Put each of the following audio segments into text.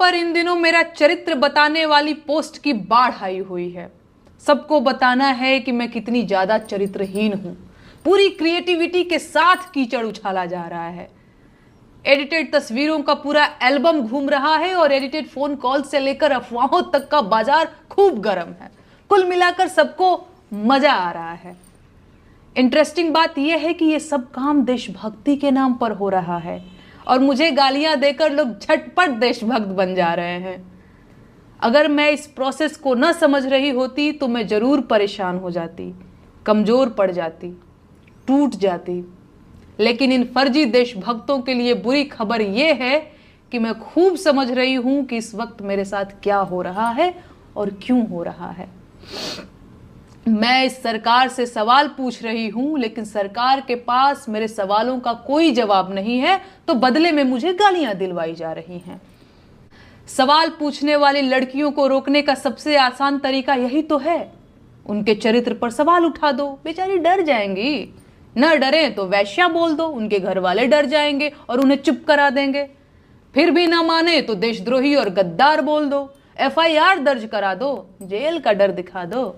पर इन दिनों मेरा चरित्र बताने वाली पोस्ट की बाढ़ आई हुई है। सबको बताना है कि मैं कितनी ज्यादा चरित्रहीन हूं। पूरी क्रिएटिविटी के साथ कीचड़ उछाला जा रहा है। एडिटेड तस्वीरों का पूरा एल्बम घूम रहा है और एडिटेड फोन कॉल से लेकर अफवाहों तक का बाजार खूब गर्म है। कुल मिलाकर सबको मजा आ रहा है। इंटरेस्टिंग बात यह है कि यह सब काम देशभक्ति के नाम पर हो रहा है और मुझे गालियां देकर लोग झटपट देशभक्त बन जा रहे हैं। अगर मैं इस प्रोसेस को न समझ रही होती तो मैं जरूर परेशान हो जाती, कमजोर पड़ जाती, टूट जाती। लेकिन इन फर्जी देशभक्तों के लिए बुरी खबर यह है कि मैं खूब समझ रही हूं कि इस वक्त मेरे साथ क्या हो रहा है और क्यों हो रहा है। मैं इस सरकार से सवाल पूछ रही हूं, लेकिन सरकार के पास मेरे सवालों का कोई जवाब नहीं है, तो बदले में मुझे गालियां दिलवाई जा रही हैं। सवाल पूछने वाली लड़कियों को रोकने का सबसे आसान तरीका यही तो है, उनके चरित्र पर सवाल उठा दो। बेचारी डर जाएंगी। न डरें तो वैश्या बोल दो, उनके घर वाले डर जाएंगे और उन्हें चुप करा देंगे। फिर भी ना माने तो देशद्रोही और गद्दार बोल दो, FIR दर्ज करा दो, जेल का डर दिखा दो।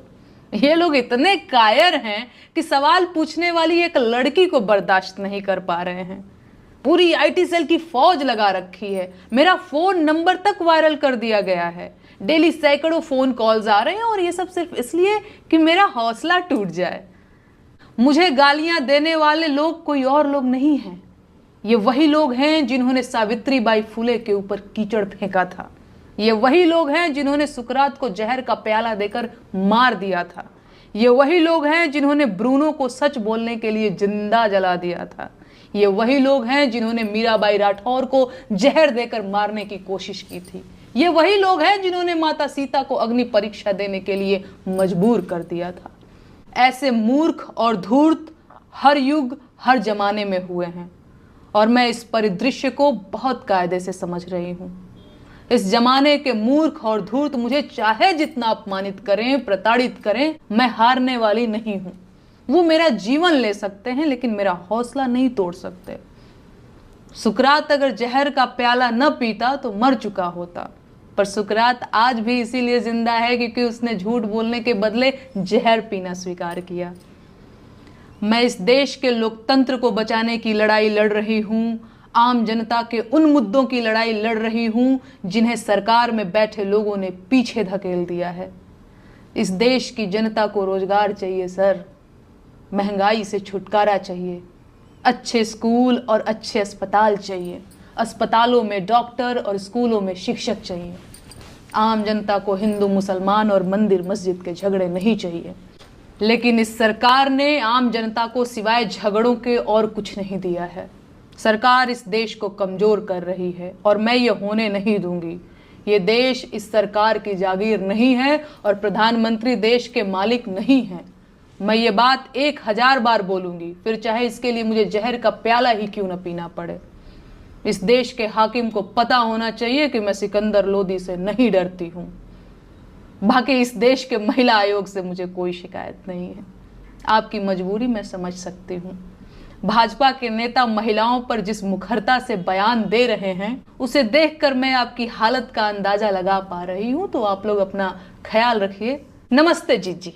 ये लोग इतने कायर हैं कि सवाल पूछने वाली एक लड़की को बर्दाश्त नहीं कर पा रहे हैं। पूरी IT सेल की फौज लगा रखी है। मेरा फोन नंबर तक वायरल कर दिया गया है। डेली सैकड़ों फोन कॉल्स आ रहे हैं और ये सब सिर्फ इसलिए कि मेरा हौसला टूट जाए। मुझे गालियां देने वाले लोग कोई और लोग नहीं हैं। ये वही लोग हैं जिन्होंने सावित्रीबाई फुले के ऊपर कीचड़ फेंका था। ये वही लोग हैं जिन्होंने सुकरात को जहर का प्याला देकर मार दिया था। ये वही लोग हैं जिन्होंने ब्रूनो को सच बोलने के लिए जिंदा जला दिया था। ये वही लोग हैं जिन्होंने मीराबाई राठौर को जहर देकर मारने की कोशिश की थी। ये वही लोग हैं जिन्होंने माता सीता को अग्नि परीक्षा देने के लिए मजबूर कर दिया था। ऐसे मूर्ख और धूर्त हर युग हर जमाने में हुए हैं और मैं इस परिदृश्य को बहुत कायदे से समझ रही हूं। इस जमाने के मूर्ख और धूर्त मुझे चाहे जितना अपमानित करें, प्रताड़ित करें, मैं हारने वाली नहीं हूं। वो मेरा जीवन ले सकते हैं लेकिन मेरा हौसला नहीं तोड़ सकते। सुकरात अगर जहर का प्याला न पीता तो मर चुका होता, पर सुकरात आज भी इसीलिए जिंदा है क्योंकि उसने झूठ बोलने के बदले जहर पीना स्वीकार किया। मैं इस देश के लोकतंत्र को बचाने की लड़ाई लड़ रही हूं। आम जनता के उन मुद्दों की लड़ाई लड़ रही हूं जिन्हें सरकार में बैठे लोगों ने पीछे धकेल दिया है। इस देश की जनता को रोजगार चाहिए सर, महंगाई से छुटकारा चाहिए, अच्छे स्कूल और अच्छे अस्पताल चाहिए, अस्पतालों में डॉक्टर और स्कूलों में शिक्षक चाहिए। आम जनता को हिंदू मुसलमान और मंदिर मस्जिद के झगड़े नहीं चाहिए। लेकिन इस सरकार ने आम जनता को सिवाय झगड़ों के और कुछ नहीं दिया है। सरकार इस देश को कमजोर कर रही है और मैं ये होने नहीं दूंगी। ये देश इस सरकार की जागीर नहीं है और प्रधानमंत्री देश के मालिक नहीं हैं। मैं ये बात 1000 बार बोलूंगी, फिर चाहे इसके लिए मुझे जहर का प्याला ही क्यों न पीना पड़े। इस देश के हाकिम को पता होना चाहिए कि मैं सिकंदर लोदी से नहीं डरती हूं। बाकी इस देश के महिला आयोग से मुझे कोई शिकायत नहीं है। आपकी मजबूरी मैं समझ सकती हूं। भाजपा के नेता महिलाओं पर जिस मुखरता से बयान दे रहे हैं उसे देखकर मैं आपकी हालत का अंदाजा लगा पा रही हूं। तो आप लोग अपना ख्याल रखिए। नमस्ते जीजी।